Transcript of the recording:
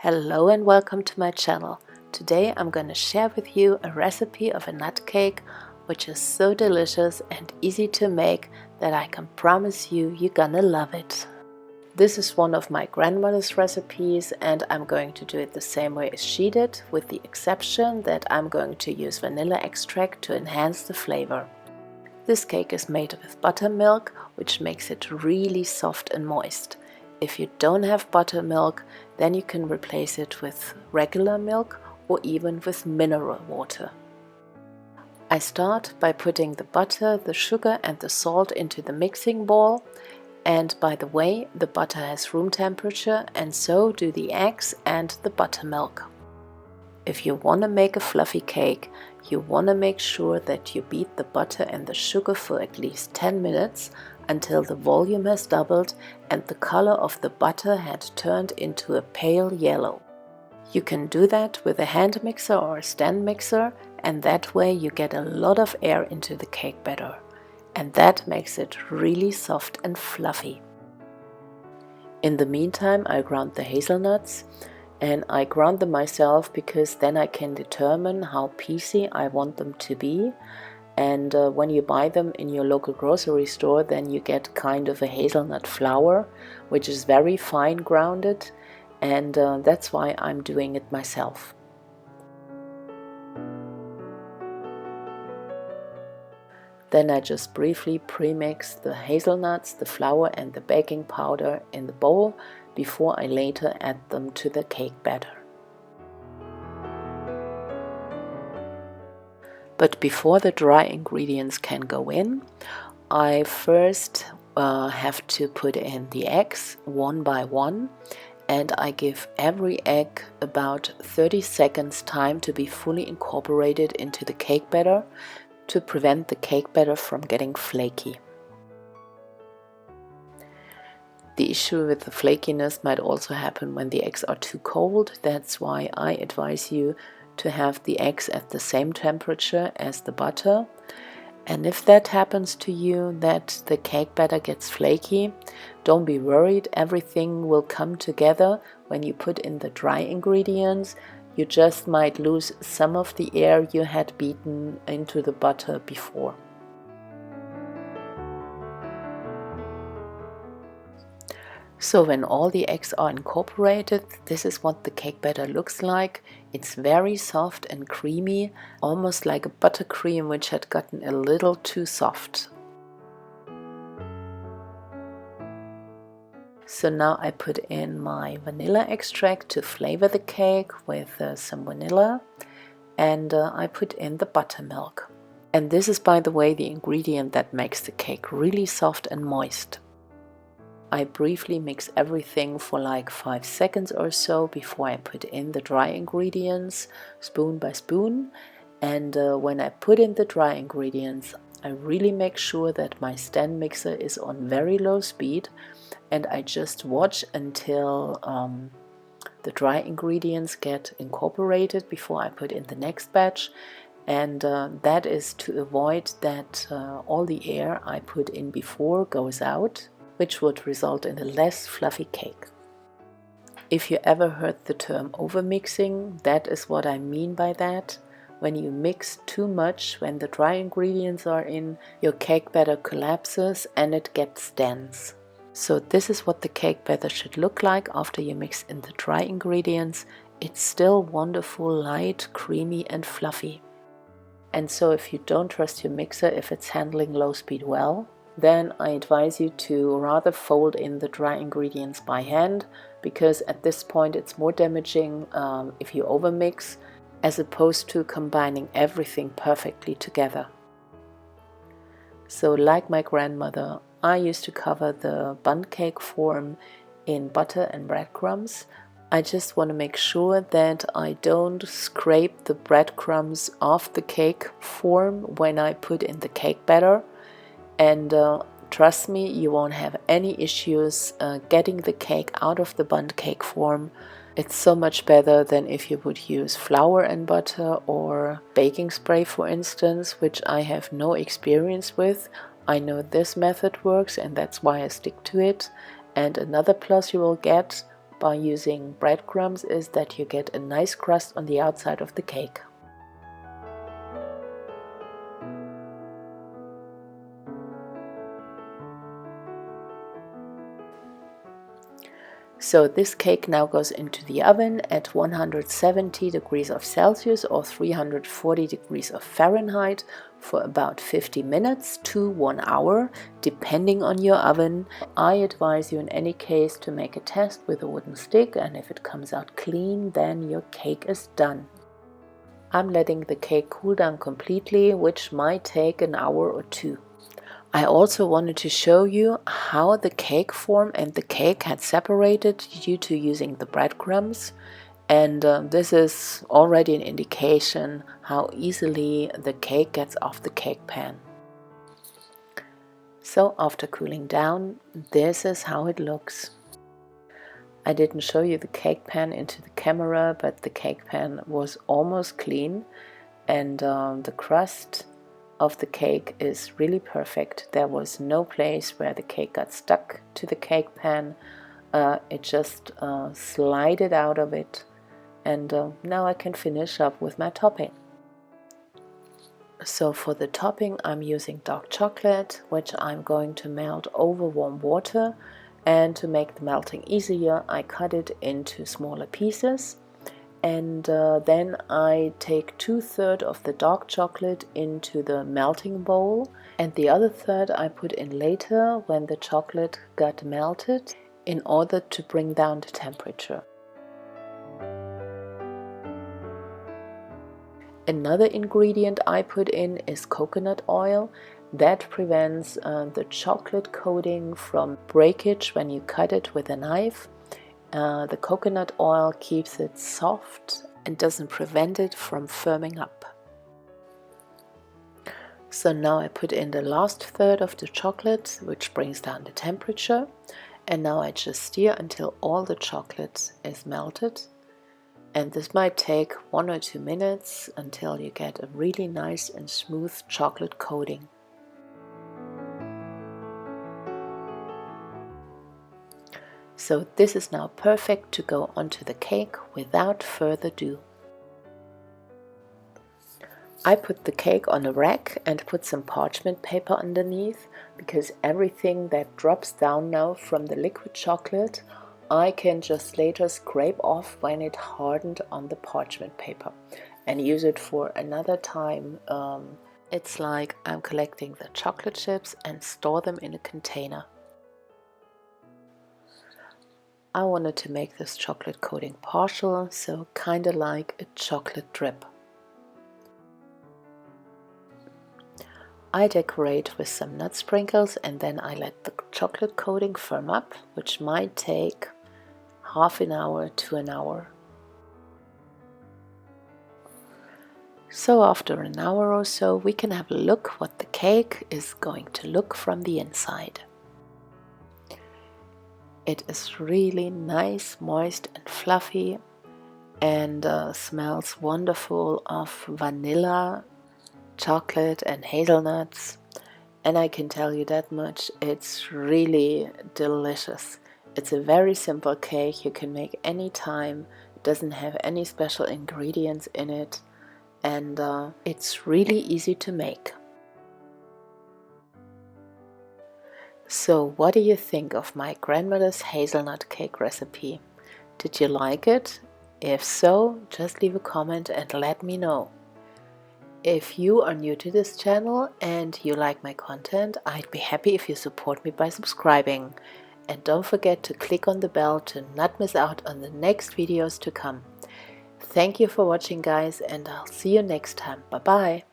Hello and welcome to my channel. Today I'm going to share with you a recipe of a nut cake which is so delicious and easy to make that I can promise you're gonna love it. This is one of my grandmother's recipes and I'm going to do it the same way as she did, with the exception that I'm going to use vanilla extract to enhance the flavor. This cake is made with buttermilk, which makes it really soft and moist. If you don't have buttermilk, then you can replace it with regular milk or even with mineral water. I start by putting the butter, the sugar and the salt into the mixing bowl. And by the way, the butter has room temperature and so do the eggs and the buttermilk. If you want to make a fluffy cake, you want to make sure that you beat the butter and the sugar for at least 10 minutes until the volume has doubled and the color of the butter had turned into a pale yellow. You can do that with a hand mixer or a stand mixer, and that way you get a lot of air into the cake batter. And that makes it really soft and fluffy. In the meantime, I ground the hazelnuts, and I ground them myself because then I can determine how piecey I want them to be. And when you buy them in your local grocery store, then you get kind of a hazelnut flour, which is very fine grounded, and that's why I'm doing it myself. Then I just briefly pre-mix the hazelnuts, the flour and the baking powder in the bowl before I later add them to the cake batter. But before the dry ingredients can go in, I first have to put in the eggs one by one, and I give every egg about 30 seconds time to be fully incorporated into the cake batter to prevent the cake batter from getting flaky. The issue with the flakiness might also happen when the eggs are too cold. That's why I advise you to have the eggs at the same temperature as the butter. And if that happens to you, that the cake batter gets flaky, don't be worried, everything will come together when you put in the dry ingredients. You just might lose some of the air you had beaten into the butter before. So when all the eggs are incorporated, this is what the cake batter looks like. It's very soft and creamy, almost like a buttercream which had gotten a little too soft. So now I put in my vanilla extract to flavor the cake with some vanilla, and I put in the buttermilk. And this is, by the way, the ingredient that makes the cake really soft and moist. I briefly mix everything for like 5 seconds or so before I put in the dry ingredients, spoon by spoon. And when I put in the dry ingredients, I really make sure that my stand mixer is on very low speed, and I just watch until the dry ingredients get incorporated before I put in the next batch. And that is to avoid that all the air I put in before goes out, which would result in a less fluffy cake. If you ever heard the term overmixing, that is what I mean by that. When you mix too much, when the dry ingredients are in, your cake batter collapses and it gets dense. So this is what the cake batter should look like after you mix in the dry ingredients. It's still wonderful, light, creamy and fluffy. And so if you don't trust your mixer if it's handling low speed well, then I advise you to rather fold in the dry ingredients by hand, because at this point it's more damaging if you overmix, as opposed to combining everything perfectly together. So like my grandmother, I used to cover the Bundt cake form in butter and breadcrumbs. I just want to make sure that I don't scrape the breadcrumbs off the cake form when I put in the cake batter. And trust me, you won't have any issues getting the cake out of the Bundt cake form. It's so much better than if you would use flour and butter or baking spray, for instance, which I have no experience with. I know this method works and that's why I stick to it. And another plus you will get by using breadcrumbs is that you get a nice crust on the outside of the cake. So this cake now goes into the oven at 170 degrees of Celsius or 340 degrees of Fahrenheit for about 50 minutes to 1 hour, depending on your oven. I advise you in any case to make a test with a wooden stick, and if it comes out clean, then your cake is done. I'm letting the cake cool down completely, which might take an hour or two. I also wanted to show you how the cake form and the cake had separated due to using the breadcrumbs, and this is already an indication how easily the cake gets off the cake pan. So after cooling down, this is how it looks. I didn't show you the cake pan into the camera, but the cake pan was almost clean, and the crust of the cake is really perfect. There was no place where the cake got stuck to the cake pan. It just slided out of it, and now I can finish up with my topping. So for the topping I'm using dark chocolate, which I'm going to melt over warm water, and to make the melting easier I cut it into smaller pieces. And then I take 2/3 of the dark chocolate into the melting bowl, and the other third I put in later when the chocolate got melted, in order to bring down the temperature. Another ingredient I put in is coconut oil. That prevents the chocolate coating from breakage when you cut it with a knife. The coconut oil keeps it soft and doesn't prevent it from firming up. So now I put in the last third of the chocolate, which brings down the temperature, and now I just stir until all the chocolate is melted, and this might take 1 or 2 minutes until you get a really nice and smooth chocolate coating. So this is now perfect to go onto the cake without further ado. I put the cake on a rack and put some parchment paper underneath, because everything that drops down now from the liquid chocolate I can just later scrape off when it hardened on the parchment paper and use it for another time. It's like I'm collecting the chocolate chips and store them in a container. I wanted to make this chocolate coating partial, so kind of like a chocolate drip. I decorate with some nut sprinkles, and then I let the chocolate coating firm up, which might take half an hour to an hour. So after an hour or so, we can have a look what the cake is going to look from the inside. It is really nice, moist and fluffy, and smells wonderful of vanilla, chocolate and hazelnuts, and I can tell you that much, it's really delicious. It's a very simple cake you can make anytime. It doesn't have any special ingredients in it, and it's really easy to make. So what do you think of my grandmother's hazelnut cake recipe? Did you like it? If so, just leave a comment and let me know. If you are new to this channel and you like my content, I'd be happy if you support me by subscribing. And don't forget to click on the bell to not miss out on the next videos to come. Thank you for watching, guys, and I'll see you next time. Bye bye.